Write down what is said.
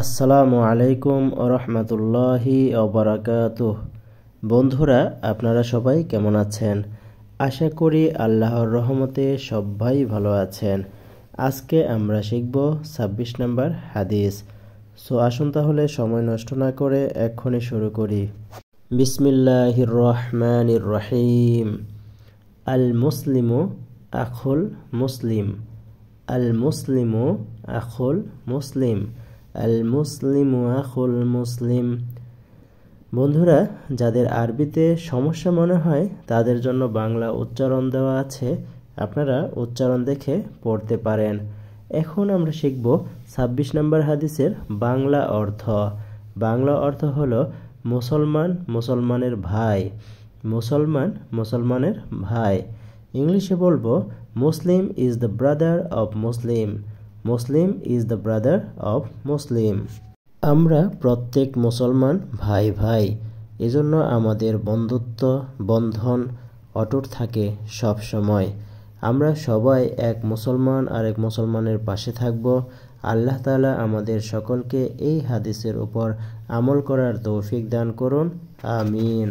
আসসালামু আলাইকুম রহমতুল্লাহি ওবারাকাতুহ। বন্ধুরা, আপনারা সবাই কেমন আছেন? আশা করি আল্লাহর রহমতে সবাই ভালো আছেন। আজকে আমরা শিখব ২৬ নম্বর হাদিস। আসুন তাহলে সময় নষ্ট না করে এক্ষুনি শুরু করি। বিসমিল্লাহির রহমানির রহিম। আল মুসলিমু আখুল মুসলিম। আল মুসলিমু আখুল মুসলিম। আল মুসলিমু আখুল মুসলিম। বন্ধুরা, যাদের আরবিতে সমস্যা মনে হয় তাদের জন্য বাংলা উচ্চারণ দেওয়া আছে, আপনারা উচ্চারণ দেখে পড়তে পারেন। এখন আমরা শিখব ২৬ নম্বর হাদিসের বাংলা অর্থ। বাংলা অর্থ হলো মুসলমান মুসলমানের ভাই। মুসলমান মুসলমানের ভাই। ইংলিশে বলবো মুসলিম is the brother of Muslim. Muslim is the brother of মুসলিম। আমরা প্রত্যেক মুসলমান ভাই ভাই, এজন্য আমাদের বন্ধুত্ব বন্ধন অটুট থাকে সব সময়। আমরা সবাই এক মুসলমান আরেক মুসলমানের পাশে থাকব। আল্লাহ তাআলা আমাদের সকলকে এই হাদিসের উপর আমল করার তৌফিক দান করুন। আমিন।